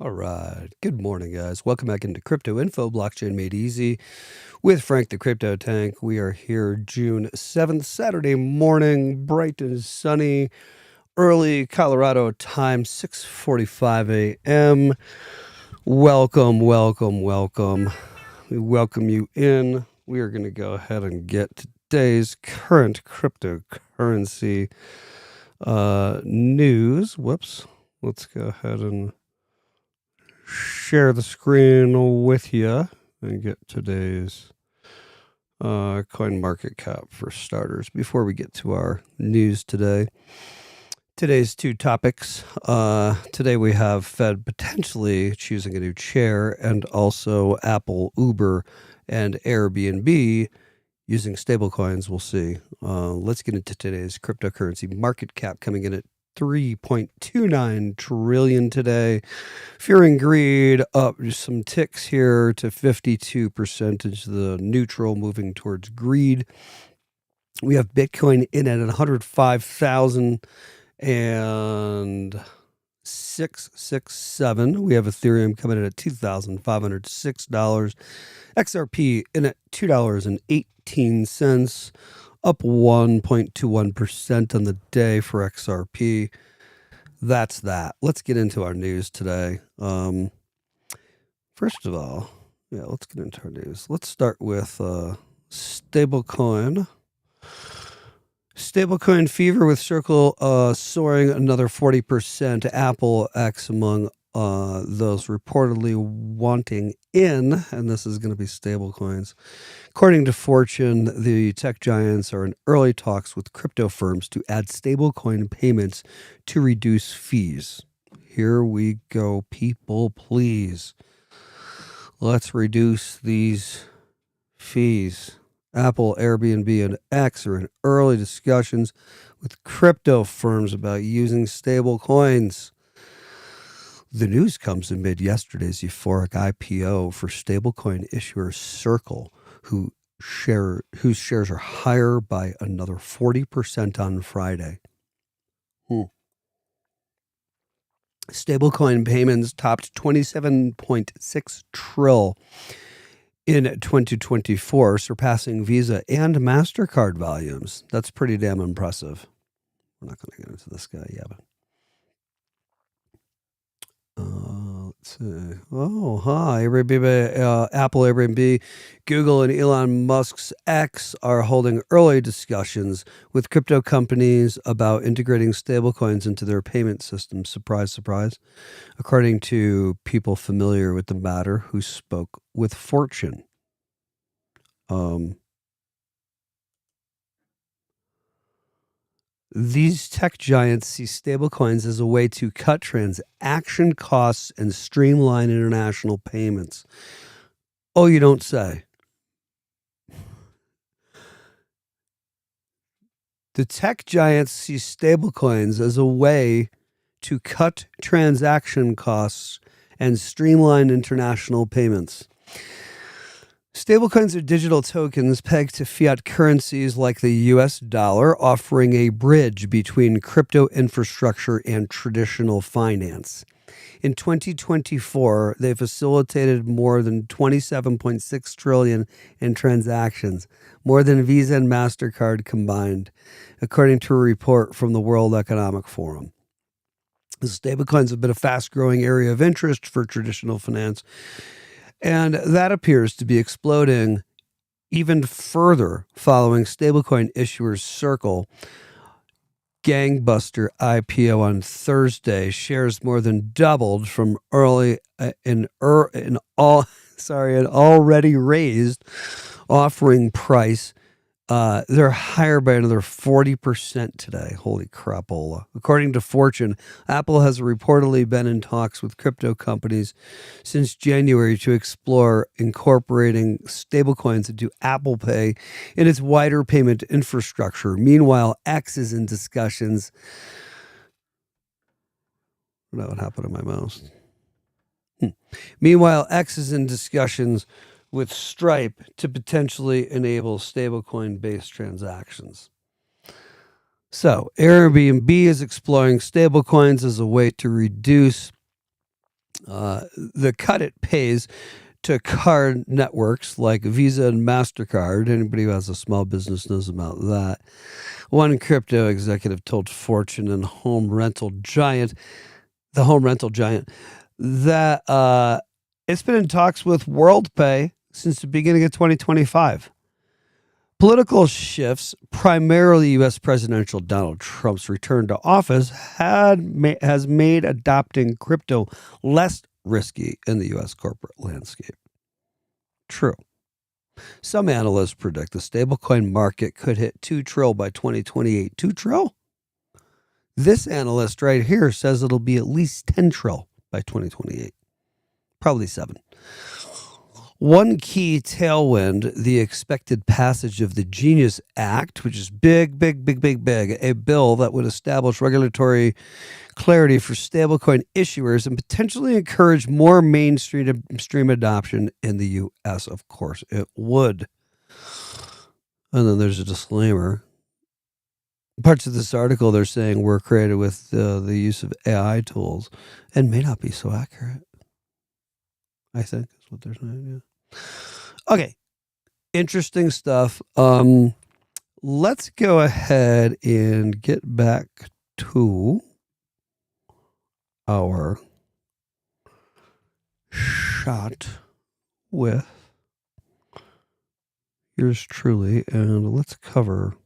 All right. Good morning, guys. Welcome back into Crypto Info, Blockchain Made Easy with Frank the Crypto Tank. We are here June 7th, Saturday morning, bright and sunny, early Colorado time, 6:45 a.m. Welcome, welcome, welcome. We welcome you in. We are going to go ahead and get today's current cryptocurrency news. Whoops. Let's go ahead and share the screen with you and get today's coin market cap for starters before we get to our news today. Today's two topics. Today we have Fed potentially choosing a new chair, and also Apple, Uber, and Airbnb using stablecoins. We'll see. Let's get into today's cryptocurrency market cap, coming in at 3.29 trillion today. Fear and greed up some ticks here to 52%, the neutral, moving towards greed. We have Bitcoin in at 105,667. We have Ethereum coming in at $2,506. XRP in at $2.18, up 1.21% on the day for XRP. That's that. Let's get into our news today. First of all, let's get into our news. Let's start with stablecoin. Stablecoin fever with Circle soaring another 40%. Apple X among those reportedly wanting in, and this is going to be stablecoins. According to Fortune, the tech giants are in early talks with crypto firms to add stablecoin payments to reduce fees. Here we go, people, please. Let's reduce these fees. Apple, Airbnb, and X are in early discussions with crypto firms about using stablecoins. The news comes amid yesterday's euphoric IPO for stablecoin issuer Circle, whose shares are higher by another 40% on Friday. Stablecoin payments topped 27.6 trillion in 2024, surpassing Visa and MasterCard volumes. That's pretty damn impressive. We're not going to get into this guy yet, but let's see. Oh, hi. Apple, Airbnb, Google, and Elon Musk's X are holding early discussions with crypto companies about integrating stablecoins into their payment systems. Surprise, surprise. According to people familiar with the matter who spoke with Fortune. These tech giants see stablecoins as a way to cut transaction costs and streamline international payments. Oh, you don't say. The tech giants see stablecoins as a way to cut transaction costs and streamline international payments. Stablecoins are digital tokens pegged to fiat currencies like the US dollar, offering a bridge between crypto infrastructure and traditional finance. In 2024, they facilitated more than 27.6 trillion in transactions, more than Visa and MasterCard combined, according to a report from the World Economic Forum. The stablecoins have been a fast-growing area of interest for traditional finance, and that appears to be exploding even further following stablecoin issuers Circle gangbuster IPO on Thursday. Shares more than doubled from an already raised offering price. They're higher by another 40% today. Holy crapola. According to Fortune, Apple has reportedly been in talks with crypto companies since January to explore incorporating stablecoins into Apple Pay in its wider payment infrastructure. Meanwhile, X is in discussions. I don't know what happened to my mouse. Meanwhile, X is in discussions with Stripe to potentially enable stablecoin-based transactions. So Airbnb is exploring stablecoins as a way to reduce the cut it pays to card networks like Visa and MasterCard. Anybody who has a small business knows about that. One crypto executive told Fortune and the home rental giant, that it's been in talks with WorldPay since the beginning of 2025. Political shifts, primarily U.S. presidential Donald Trump's return to office, has made adopting crypto less risky in the U.S. corporate landscape. True. Some analysts predict the stablecoin market could hit $2 trillion by 2028. $2 trillion? This analyst right here says it'll be at least $10 trillion by 2028. Probably 7. One key tailwind, the expected passage of the Genius Act, which is big, a bill that would establish regulatory clarity for stablecoin issuers and potentially encourage more mainstream adoption in the U.S. Of course, it would. And then there's a disclaimer. Parts of this article, they're saying were created with the use of AI tools and may not be so accurate. I think is what they're saying, yeah. Okay, interesting stuff. Let's go ahead and get back to our shot with yours truly, and let's cover.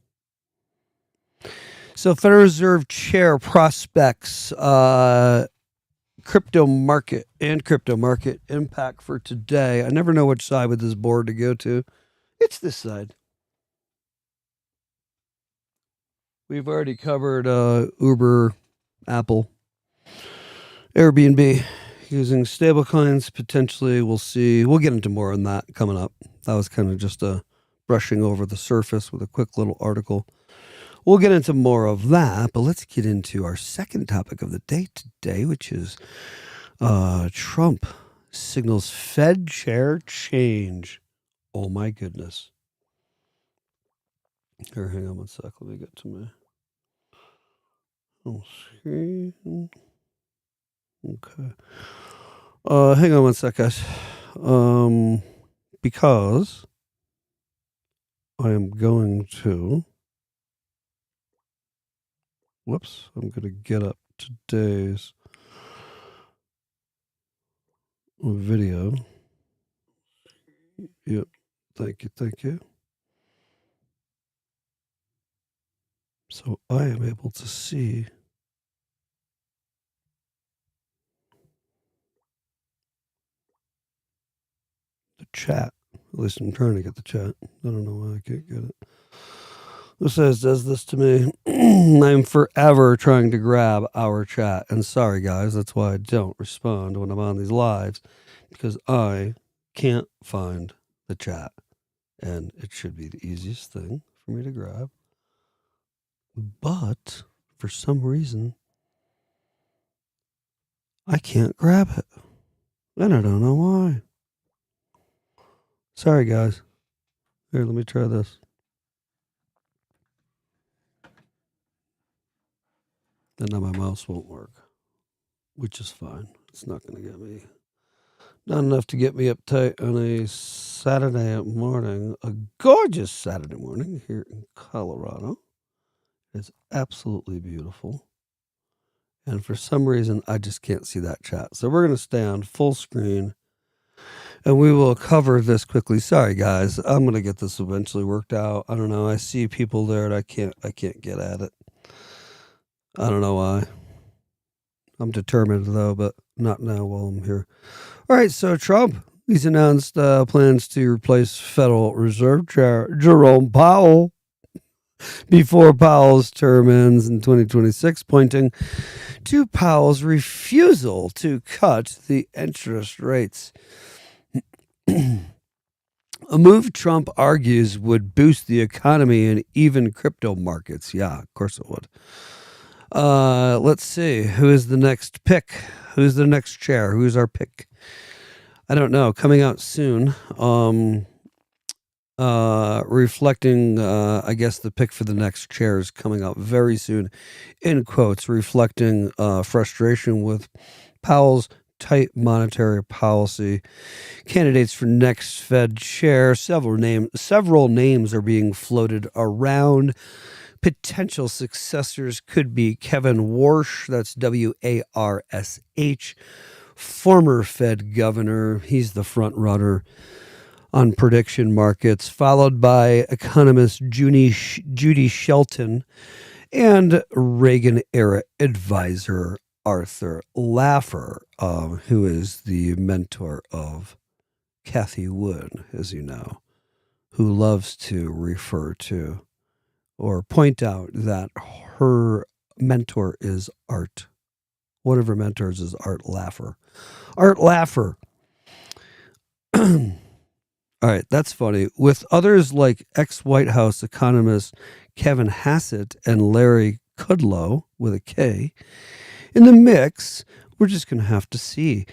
So, Federal Reserve Chair prospects crypto market impact for today. I never know which side with this board to go to. It's this side. We've already covered Uber, Apple, Airbnb using stablecoins. Potentially, we'll see. We'll get into more on that coming up. That was kind of just a brushing over the surface with a quick little article. We'll get into more of that, but let's get into our second topic of the day today, which is Trump signals Fed chair change. Oh, my goodness. Here, hang on one sec. Let me get to my screen. Okay. Hang on one sec, guys. Because I am going to... Whoops, I'm going to get up today's video. Yep, thank you. So I am able to see the chat. At least I'm trying to get the chat. I don't know why I can't get it. It says, does this to me. I'm forever trying to grab our chat. And sorry, guys, that's why I don't respond when I'm on these lives, because I can't find the chat. And it should be the easiest thing for me to grab. But for some reason, I can't grab it. And I don't know why. Sorry, guys. Here, let me try this. And now my mouse won't work, which is fine. It's not going to get me, not enough to get me uptight on a Saturday morning, a gorgeous Saturday morning here in Colorado. It's absolutely beautiful. And for some reason, I just can't see that chat. So we're going to stay on full screen and we will cover this quickly. Sorry, guys. I'm going to get this eventually worked out. I don't know. I see people there and I can't get at it. I don't know why. I'm determined, though, but not now while I'm here. All right, so Trump, he's announced plans to replace Federal Reserve Chair Jerome Powell before Powell's term ends in 2026, pointing to Powell's refusal to cut the interest rates. A move Trump argues would boost the economy and even crypto markets. Yeah, of course it would. Let's see. Who is the next pick? Who's the next chair? Who's our pick? I don't know. Coming out soon. Reflecting, I guess the pick for the next chair is coming out very soon, in quotes, reflecting frustration with Powell's tight monetary policy. Candidates for next Fed chair, several names are being floated around. Potential successors could be Kevin Warsh, that's Warsh, former Fed governor. He's the front runner on prediction markets, followed by economist Judy Shelton and Reagan-era advisor Arthur Laffer, who is the mentor of Cathy Wood, as you know, who loves to refer to or point out that her mentor is Art. One of her mentors is Art Laffer. Art Laffer. All right, that's funny. With others like ex-White House economist Kevin Hassett and Larry Kudlow, with a K, in the mix, we're just going to have to see.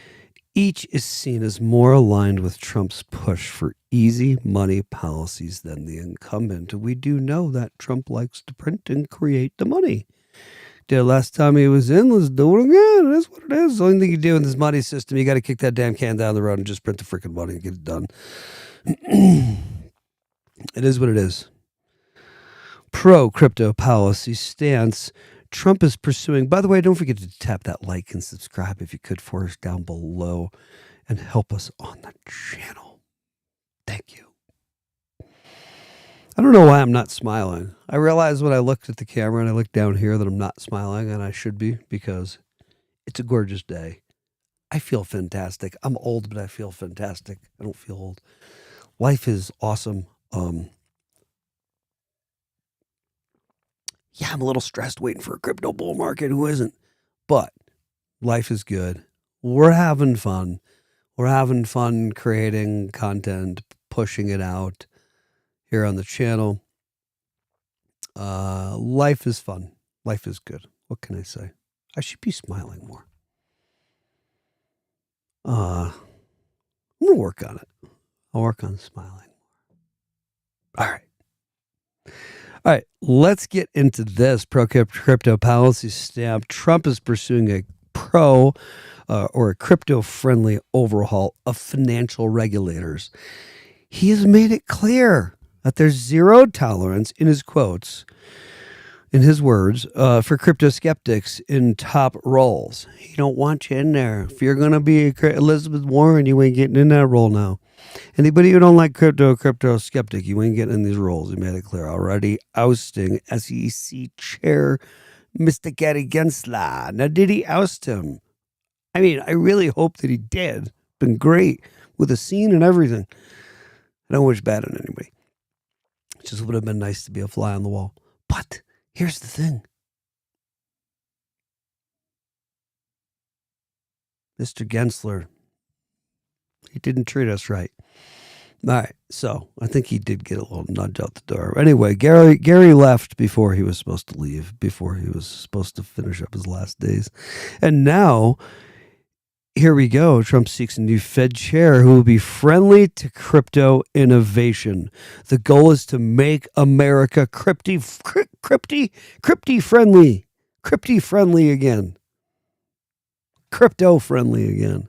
Each is seen as more aligned with Trump's push for easy money policies than the incumbent. We do know that Trump likes to print and create the money. Did it last time he was in, let's do it again. That's what it is. The only thing you do in this money system, you got to kick that damn can down the road and just print the freaking money and get it done. It is what it is. Pro-crypto policy stance Trump is pursuing. By the way, don't forget to tap that like and subscribe if you could for us down below and help us on the channel. Thank you. I don't know why I'm not smiling. I realized when I looked at the camera and I looked down here that I'm not smiling, and I should be, because it's a gorgeous day. I feel fantastic. I'm old, but I feel fantastic. I don't feel old. Life is awesome. Yeah, I'm a little stressed waiting for a crypto bull market. Who isn't? But life is good. We're having fun. We're having fun creating content, pushing it out here on the channel. Life is fun. Life is good. What can I say? I should be smiling more. I'm going to work on it. I'll work on smiling. All right. All right, let's get into this pro-crypto policy stamp. Trump is pursuing a or a crypto-friendly overhaul of financial regulators. He has made it clear that there's zero tolerance, in his quotes, in his words, for crypto skeptics in top roles. He don't want you in there. If you're going to be Elizabeth Warren, you ain't getting in that role now. Anybody who don't like crypto skeptic, you ain't getting in these roles. He made it clear already. Ousting SEC Chair Mr. Gary Gensler. Now, did he oust him? I mean, I really hope that he did. Been great with the scene and everything. I don't wish bad on anybody. It just would have been nice to be a fly on the wall. But here's the thing. Mr. Gensler, he didn't treat us right. All right, so I think he did get a little nudge out the door. Anyway, Gary left before he was supposed to leave, before he was supposed to finish up his last days. And now, here we go. Trump seeks a new Fed chair who will be friendly to crypto innovation. The goal is to make America crypty friendly again. Crypto friendly again.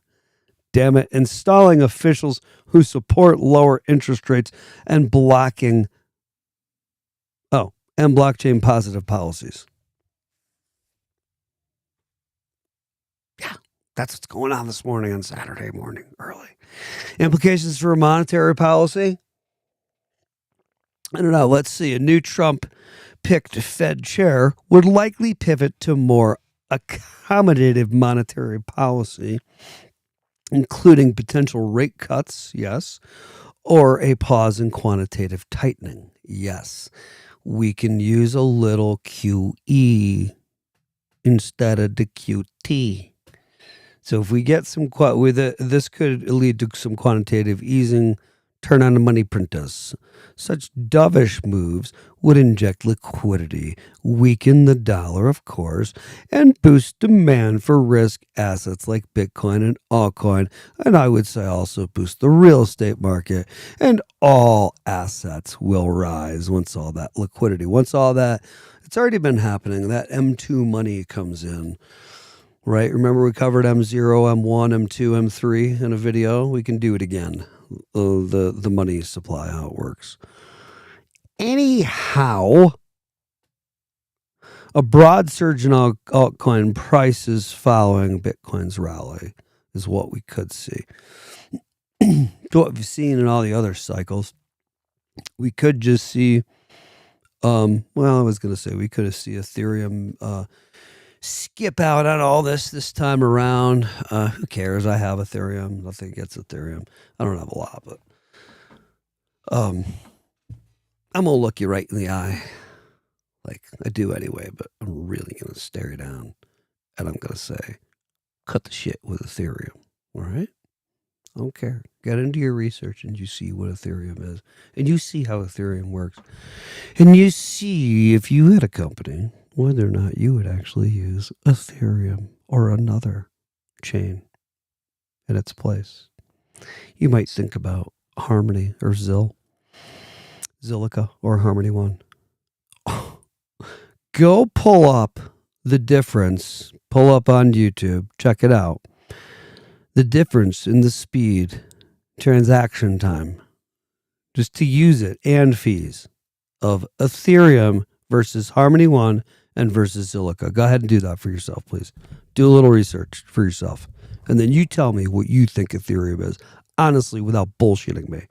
Damn it, installing officials who support lower interest rates and blockchain positive policies. Yeah, that's what's going on this morning on Saturday morning early. Implications for monetary policy? I don't know. Let's see. A new Trump-picked Fed chair would likely pivot to more accommodative monetary policy, including potential rate cuts, yes, or a pause in quantitative tightening, yes. We can use a little QE instead of the QT. So if we get some, this could lead to some quantitative easing, turn on the money printers. Such dovish moves would inject liquidity, weaken the dollar, of course, and boost demand for risk assets like Bitcoin and altcoin, and I would say also boost the real estate market, and all assets will rise once all that liquidity, it's already been happening, that M2 money comes in. right? Remember we covered M0, M1, M2, M3 in a video? We can do it again. The money supply, how it works. Anyhow, a broad surge in altcoin prices following Bitcoin's rally is what we could see. So what we've seen in all the other cycles, we could just see, I was going to say we could see Ethereum skip out on all this time around. Who cares? I have Ethereum. Nothing against Ethereum. I don't have a lot, but I'm going to look you right in the eye. Like I do anyway, but I'm really going to stare you down and I'm going to say, cut the shit with Ethereum. All right? I don't care. Get into your research and you see what Ethereum is. And you see how Ethereum works. And you see if you had a company, whether or not you would actually use Ethereum or another chain in its place. You might think about Harmony or Zilliqa or Harmony One. Go pull up the difference. Pull up on YouTube. Check it out. The difference in the speed, transaction time, just to use it, and fees of Ethereum versus Harmony One and versus Zilliqa. Go ahead and do that for yourself, please. Do a little research for yourself. And then you tell me what you think Ethereum is. Honestly, without bullshitting me.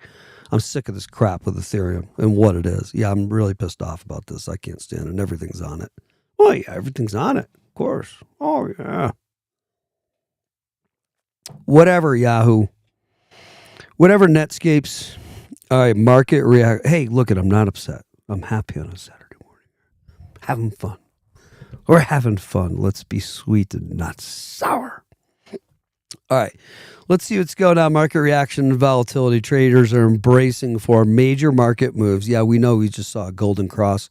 I'm sick of this crap with Ethereum and what it is. Yeah, I'm really pissed off about this. I can't stand it. And everything's on it. Oh, yeah, everything's on it. Of course. Oh, yeah. Whatever, Yahoo. Whatever, Netscapes. All right, market react. Hey, look I'm not upset. I'm happy on a Saturday morning. Having fun. We're having fun. Let's be sweet and not sour. All right, let's see what's going on. Market reaction and volatility. Traders are embracing for major market moves. Yeah, we know we just saw a golden cross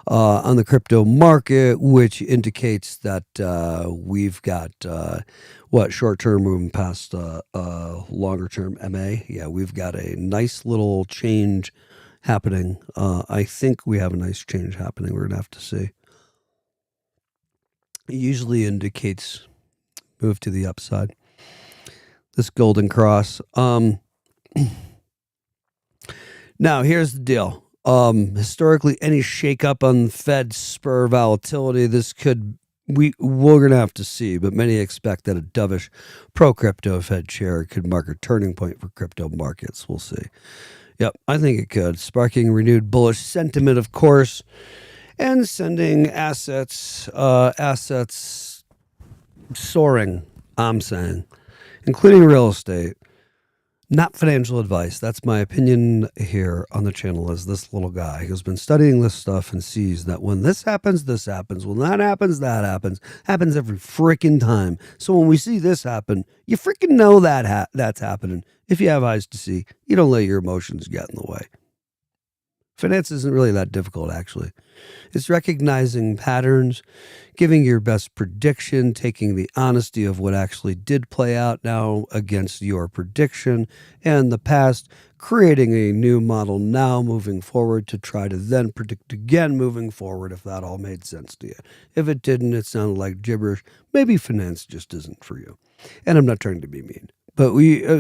on the crypto market, which indicates that we've got short-term moving past longer-term MA. Yeah, we've got a nice little change happening. I think we have a nice change happening. We're going to have to see. It usually indicates move to the upside. This golden cross. Now, here's the deal. Historically, any shakeup on Fed spur volatility. This could we're gonna have to see, but many expect that a dovish pro-crypto Fed chair could mark a turning point for crypto markets. We'll see. Yep, I think it could, sparking renewed bullish sentiment, of course, and sending assets soaring. I'm saying, including real estate. Not financial advice. That's my opinion here on the channel as this little guy who's been studying this stuff and sees that when this happens, this happens. When that happens, that happens. Happens every freaking time. So when we see this happen, you freaking know that that's happening. If you have eyes to see, you don't let your emotions get in the way. Finance isn't really that difficult, actually. It's recognizing patterns, giving your best prediction, taking the honesty of what actually did play out now against your prediction and the past, creating a new model now moving forward to try to then predict again moving forward if that all made sense to you. If it didn't, it sounded like gibberish. Maybe finance just isn't for you. And I'm not trying to be mean. But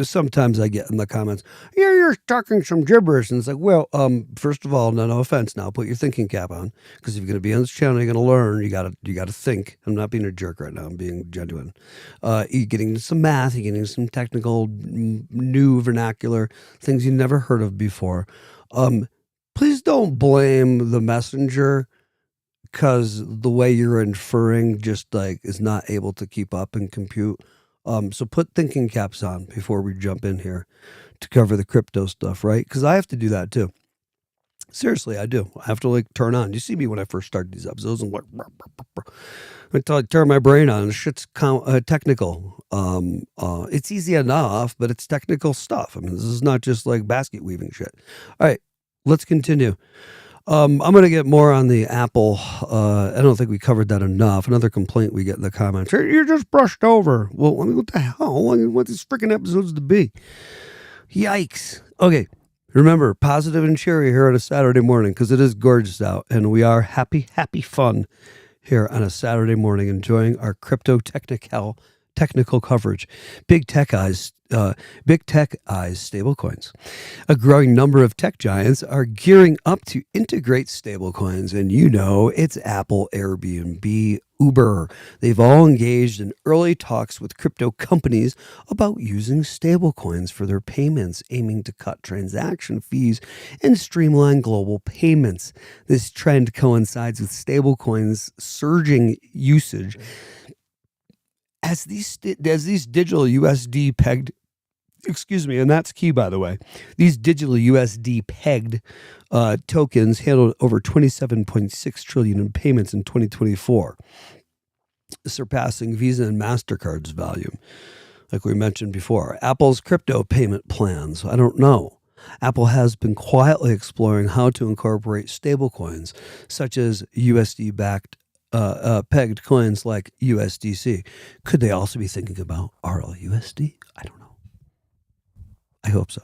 sometimes I get in the comments, yeah, you're talking some gibberish. And it's like, well, first of all, no offense now, put your thinking cap on. Because if you're going to be on this channel, you're going to learn, you got to think. I'm not being a jerk right now. I'm being genuine. You're getting some math, you're getting some technical, new vernacular, things you never heard of before. Please don't blame the messenger because the way you're inferring just like is not able to keep up and compute. So put thinking caps on before we jump in here to cover the crypto stuff, right? Because I have to do that too. Seriously, I do. I have to turn on. You see me when I first started these episodes. I'm like, until I turn my brain on. Shit's technical. It's easy enough, but it's technical stuff. I mean, this is not just like basket weaving shit. All right, let's continue. I'm going to get more on the Apple. I don't think we covered that enough. Another complaint we get in the comments. Hey, you're just brushed over. Well, I mean, what the hell? I want these freaking episodes to be? Yikes. Okay. Remember, positive and cheery here on a Saturday morning because it is gorgeous out and we are happy fun here on a Saturday morning, enjoying our crypto technical coverage. Big Tech Eyes stablecoins. A growing number of tech giants are gearing up to integrate stablecoins, and it's Apple, Airbnb, Uber. They've all engaged in early talks with crypto companies about using stablecoins for their payments, aiming to cut transaction fees and streamline global payments. This trend coincides with stablecoins' surging usage as these digital USD pegged, and that's key, by the way. These digital USD pegged tokens handled over 27.6 trillion in payments in 2024, surpassing Visa and MasterCard's volume. Like we mentioned before, Apple's crypto payment plans, I don't know. Apple has been quietly exploring how to incorporate stablecoins, such as USD-backed pegged coins like USDC. Could they also be thinking about RLUSD? I don't know. I hope so.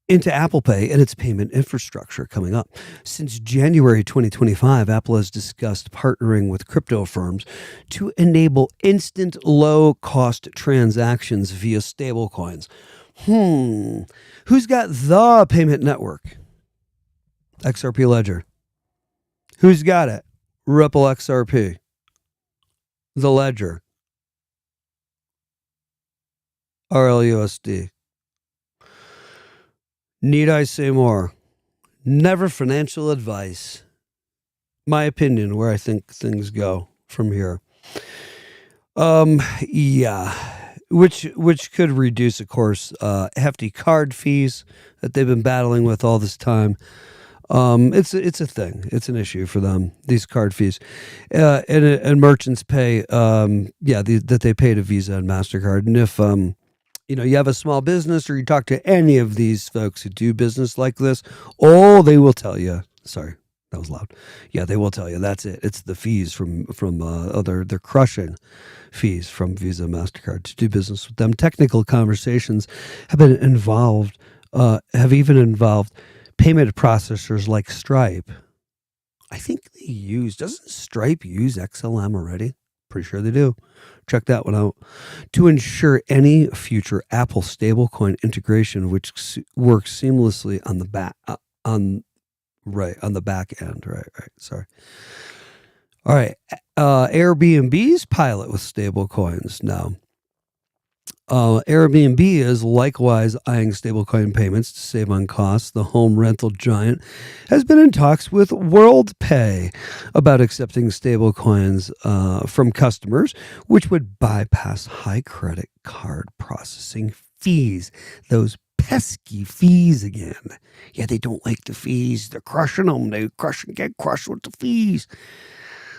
Into Apple Pay and its payment infrastructure coming up. Since January 2025, Apple has discussed partnering with crypto firms to enable instant low-cost transactions via stablecoins. Who's got the payment network? XRP Ledger. Who's got it? Ripple XRP. The Ledger. RLUSD. Need I say more? Never financial advice. My opinion, where I think things go from here. Which could reduce, of course, hefty card fees that they've been battling with all this time. It's a thing. It's an issue for them, these card fees. And merchants pay, that they pay to Visa and MasterCard. And if, you have a small business or you talk to any of these folks who do business like this, they will tell you, sorry, that was loud. Yeah, they will tell you that's it. It's the fees from they're crushing fees from Visa and MasterCard to do business with them. Technical conversations have even involved payment processors like Stripe. I think doesn't Stripe use XLM already? Pretty sure they do. Check that one out. To ensure any future Apple stablecoin integration, which works seamlessly on the back end. Right. Sorry. All right. Airbnb's pilot with stablecoins now. Airbnb is likewise eyeing stablecoin payments to save on costs. The home rental giant has been in talks with WorldPay about accepting stablecoins from customers, which would bypass high credit card processing fees. Those pesky fees again. Yeah, they don't like the fees. They're crushing them. They get crushed with the fees.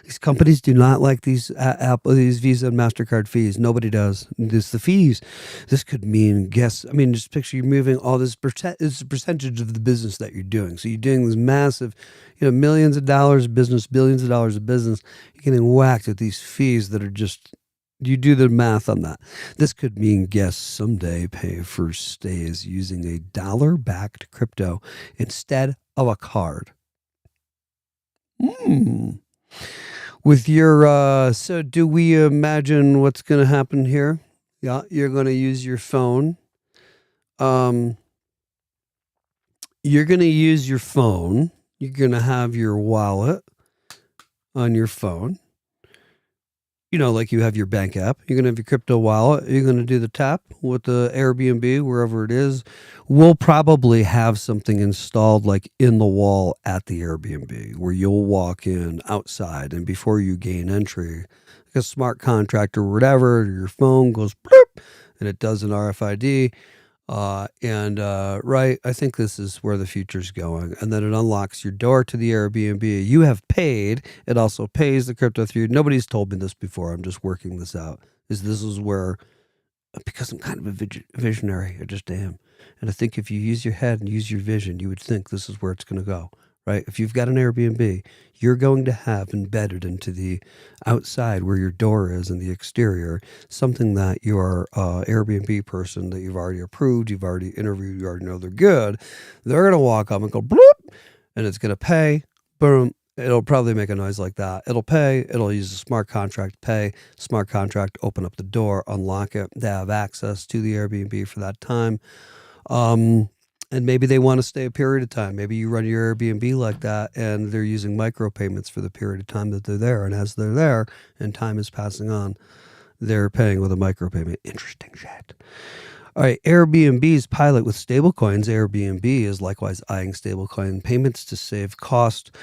These companies do not like these Visa and MasterCard fees. Nobody does. It's the fees. This could mean, just picture you moving all this it's a percentage of the business that you're doing. So you're doing this massive, millions of dollars of business, billions of dollars of business. You're getting whacked with these fees that are just, you do the math on that. This could mean guests someday pay for stays using a dollar-backed crypto instead of a card. With your, so do we imagine what's going to happen here? Yeah, you're going to use your phone. You're going to use your phone. You're going to have your wallet on your phone. Like you have your bank app. You're going to have your crypto wallet. You're going to do the tap with the Airbnb, wherever it is. We'll probably have something installed like in the wall at the Airbnb where you'll walk in outside, and before you gain entry, like a smart contract or whatever, your phone goes bloop, and it does an RFID. Right, I think this is where the future's going. And then it unlocks your door to the Airbnb. You have paid. It also pays the crypto through. Nobody's told me this before. I'm just working this out. This is where, because I'm kind of a visionary, I just am. And I think if you use your head and use your vision, you would think this is where it's going to go, right? If you've got an Airbnb, you're going to have embedded into the outside where your door is in the exterior, something that your Airbnb person that you've already approved, you've already interviewed, you already know they're good. They're going to walk up and go bloop, and it's going to pay, boom, It'll probably make a noise like that. It'll pay. It'll use a smart contract pay. Smart contract open up the door, unlock it. They have access to the Airbnb for that time. And maybe they want to stay a period of time. Maybe you run your Airbnb like that, and they're using micropayments for the period of time that they're there. And as they're there and time is passing on, they're paying with a micropayment. Interesting shit. All right, Airbnb's pilot with stablecoins. Airbnb is likewise eyeing stablecoin payments to save cost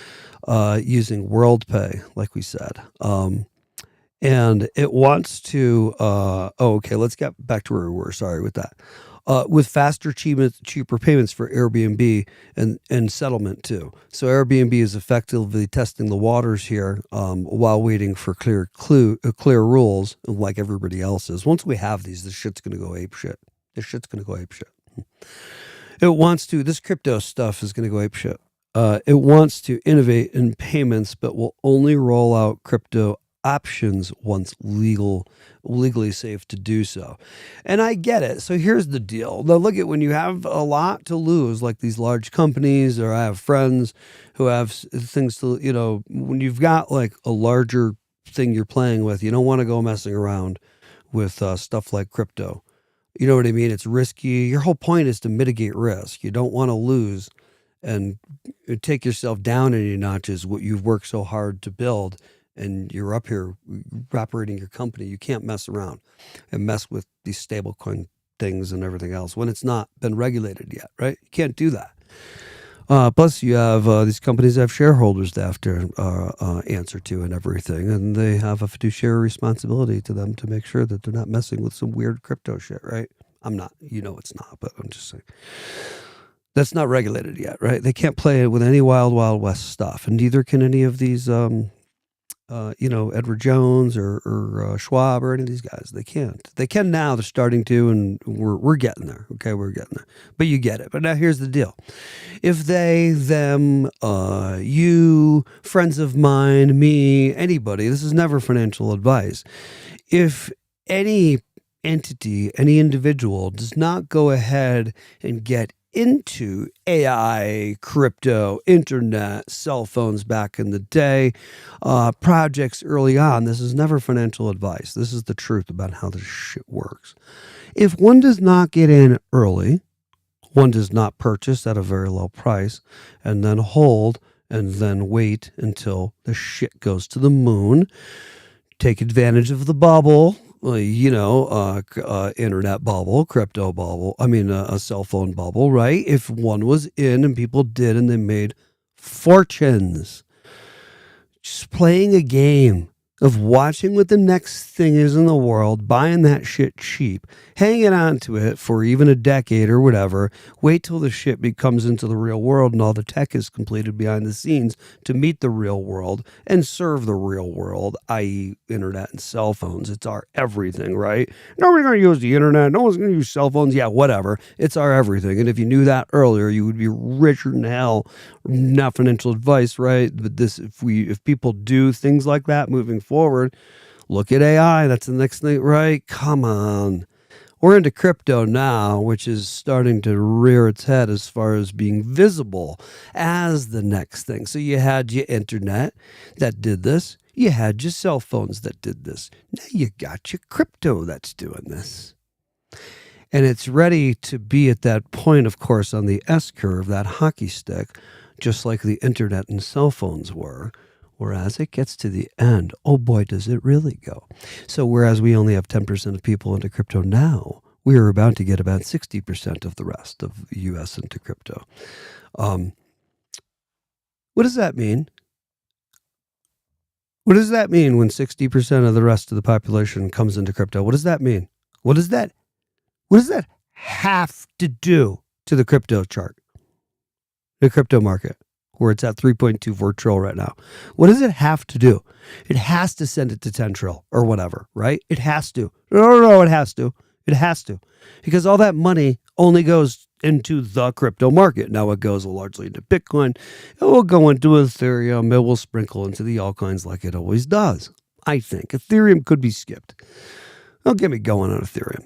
using WorldPay, like we said. And it wants to, okay, let's get back to where we were. Sorry with that. With faster, cheaper payments for Airbnb and settlement too. So Airbnb is effectively testing the waters here while waiting for clear rules, like everybody else is. Once we have these, this shit's going to go ape shit. It wants to, this crypto stuff is going to go ape shit. It wants to innovate in payments, but will only roll out crypto options once legally safe to do so. And I get it. So here's the deal. Now look at when you have a lot to lose, like these large companies, or I have friends who have things to, when you've got like a larger thing you're playing with, you don't want to go messing around with stuff like crypto. You know what I mean? It's risky. Your whole point is to mitigate risk. You don't want to lose and take yourself down any notches what you've worked so hard to build. And you're up here operating your company. You can't mess around and mess with these stablecoin things and everything else when it's not been regulated yet, right? You can't do that. Plus, you have these companies have shareholders to have to answer to and everything, and they have a fiduciary responsibility to them to make sure that they're not messing with some weird crypto shit, right? I'm not, it's not, but I'm just saying. That's not regulated yet, right? They can't play it with any wild west stuff, and neither can any of these Edward Jones or Schwab or any of these guys. They can't. They can now. They're starting to, and we're getting there. Okay, we're getting there. But you get it. But now here's the deal. If they, them, you, friends of mine, me, anybody, this is never financial advice. If any entity, any individual does not go ahead and get into AI, crypto, internet, cell phones back in the day, projects early on. This is never financial advice. This is the truth about how this shit works. If one does not get in early, one does not purchase at a very low price and then hold and then wait until the shit goes to the moon, take advantage of the bubble, internet bubble, crypto bubble, a cell phone bubble, right? If one was in and people did and they made fortunes, just playing a game of watching what the next thing is in the world, buying that shit cheap, hanging on to it for even a decade or whatever, wait till the shit comes into the real world and all the tech is completed behind the scenes to meet the real world and serve the real world, i.e. internet and cell phones. It's our everything, right? Nobody's going to use the internet. No one's going to use cell phones. Yeah, whatever. It's our everything. And if you knew that earlier, you would be richer than hell. Not financial advice, right? But if people do things like that moving forward, look at AI. That's the next thing, right? Come on. We're into crypto now, which is starting to rear its head as far as being visible as the next thing. So you had your internet that did this. You had your cell phones that did this. Now you got your crypto that's doing this. And it's ready to be at that point, of course, on the S-curve, that hockey stick, just like the internet and cell phones were. Whereas it gets to the end, oh boy, does it really go. So whereas we only have 10% of people into crypto now, we are about to get about 60% of the rest of the U.S. into crypto. What does that mean? What does that mean when 60% of the rest of the population comes into crypto? What does that mean? What does that have to do to the crypto chart? The crypto market, where it's at 3.24 trillion right now. What does it have to do? It has to send it to 10 trillion or whatever, right? It has to. No, it has to. It has to. Because all that money only goes into the crypto market. Now it goes largely into Bitcoin. It will go into Ethereum. It will sprinkle into the altcoins like it always does. I think Ethereum could be skipped. Don't get me going on Ethereum.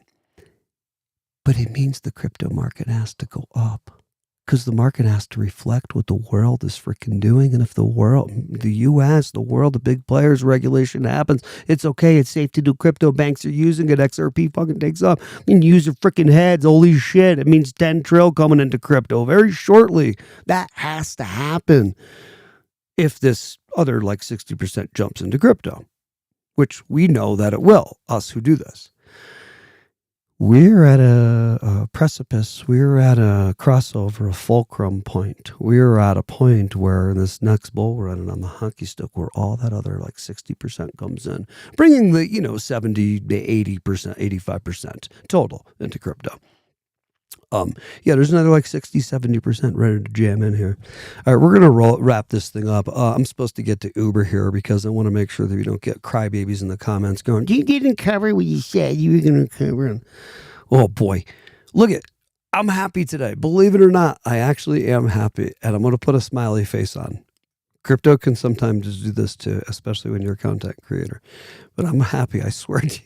But it means the crypto market has to go up. because the market has to reflect what the world is freaking doing. And if the world, the U.S., the world, the big players, regulation happens, it's okay. It's safe to do crypto. Banks are using it. XRP fucking takes off. You can use your freaking heads. Holy shit. It means 10 trill coming into crypto very shortly. That has to happen if this other like 60% jumps into crypto, which we know that it will, us who do this. We're at a precipice. We're at a crossover, a fulcrum point. We're at a point where this next bull run on the hockey stick, where all that other like 60% comes in, bringing the 70 to 80%, 85% total into crypto. There's another like 60, 70% ready to jam in here. All right, we're going to wrap this thing up. I'm supposed to get to Uber here because I want to make sure that we don't get crybabies in the comments going, you didn't cover what you said you were going to cover. And, oh boy, look it. I'm happy today. Believe it or not, I actually am happy. And I'm going to put a smiley face on. Crypto can sometimes do this too, especially when you're a content creator. But I'm happy. I swear to you.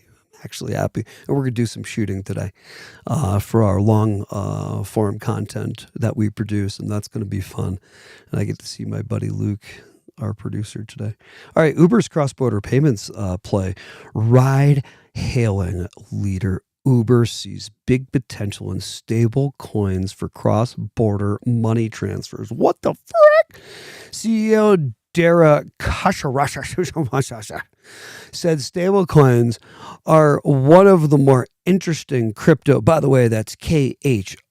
Actually happy, and we're gonna do some shooting today for our long form content that we produce, and that's gonna be fun. And I get to see my buddy Luke, our producer, today. All right, Uber's cross-border payments play. Ride-hailing leader Uber sees big potential in stable coins for cross-border money transfers. What the frick? CEO Dara Khosrowshahi said stablecoins are one of the more interesting crypto. By the way, that's Khosrowshahi.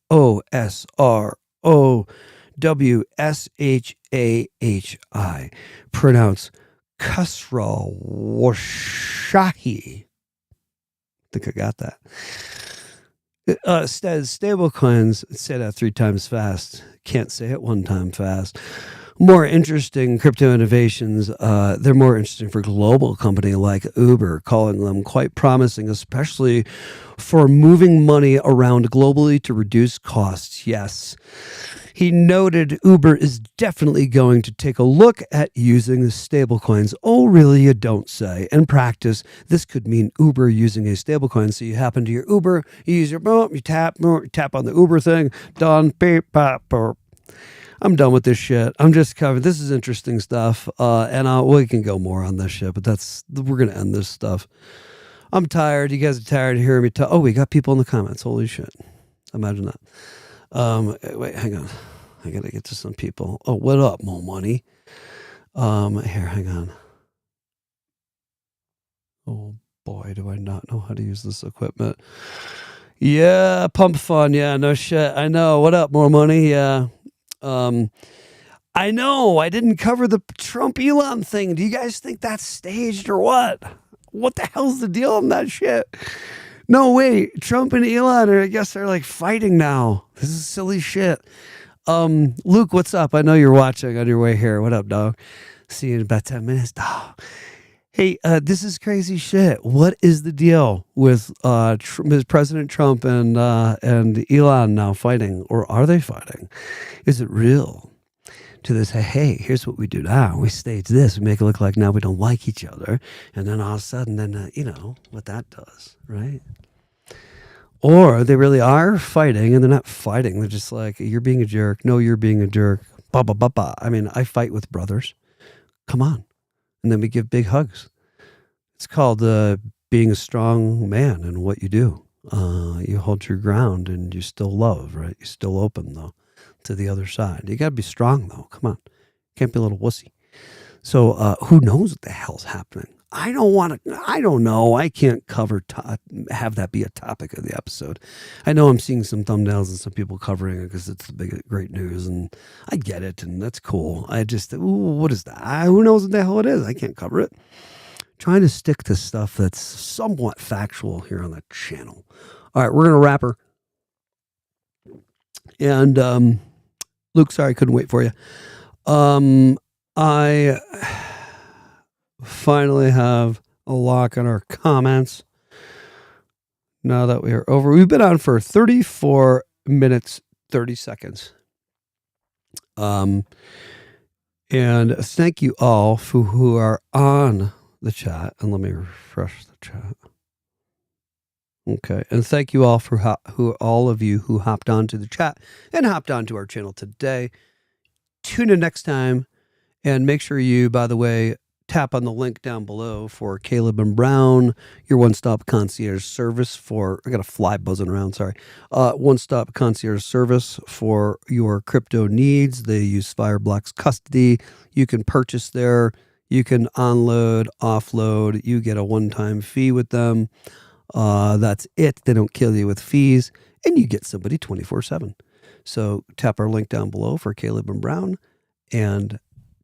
Pronounce Khosrowshahi. I think I got that. Says stablecoins, say that 3 times fast. Can't say it 1 time fast. More interesting crypto innovations. They're more interesting for global company like Uber, calling them quite promising, especially for moving money around globally to reduce costs. Yes. He noted Uber is definitely going to take a look at using stablecoins. Oh, really? You don't say. In practice, this could mean Uber using a stablecoin. So you happen to your Uber, you use your boom, you tap on the Uber thing, done, beep, pop, burp. I'm done with this shit. I'm just covered. This is interesting stuff. And we can go more on this shit, but we're going to end this stuff. I'm tired. You guys are tired of hearing me talk. Oh, we got people in the comments. Holy shit. Imagine that. Wait, hang on. I got to get to some people. Oh, what up, Mo Money? Here, hang on. Oh boy, do I not know how to use this equipment. Yeah, pump fun. Yeah, no shit. I know. What up, More Money? Yeah. I know I didn't cover the Trump Elon thing. Do you guys think that's staged or what? What the hell's the deal on that shit? No, wait, Trump and Elon I guess they're like fighting now. This is silly shit. Luke, what's up? I know you're watching on your way here. What up, dog? See you in about 10 minutes, dog. Hey, this is crazy shit. What is the deal with President Trump and Elon now fighting, or are they fighting? Is it real? To this, hey, here's what we do now. We stage this. We make it look like now we don't like each other, and then all of a sudden, what that does, right? Or they really are fighting, and they're not fighting. They're just like, you're being a jerk. No, you're being a jerk. Ba ba ba ba. I mean, I fight with brothers. Come on. And then we give big hugs. It's called being a strong man in what you do. You hold your ground and you still love, right? You're still open, though, to the other side. You got to be strong, though. Come on. Can't be a little wussy. So who knows what the hell's happening? I don't know. I can't have that be a topic of the episode. I know I'm seeing some thumbnails and some people covering it because it's the great news, and I get it, and that's cool. I just, what is that? Who knows what the hell it is? I can't cover it. Trying to stick to stuff that's somewhat factual here on the channel. All right, we're going to wrap her. And Luke, sorry, I couldn't wait for you. I finally have a lock on our comments now that we are over. We've been on for 34 minutes, 30 seconds. And thank you all who are on the chat. And let me refresh the chat. Okay, and thank you all for all of you who hopped onto the chat and hopped onto our channel today. Tune in next time, and make sure you, by the way, tap on the link down below for Caleb and Brown, your one-stop concierge service for, I got a fly buzzing around, sorry. One-stop concierge service for your crypto needs. They use Fireblocks custody. You can purchase there. You can onload, offload. You get a one-time fee with them. That's it. They don't kill you with fees, and you get somebody 24/7. So tap our link down below for Caleb and Brown, and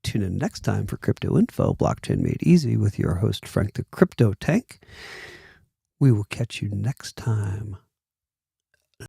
tune in next time for Crypto Info, Blockchain Made Easy, with your host, Frank the Crypto Tank. We will catch you next time.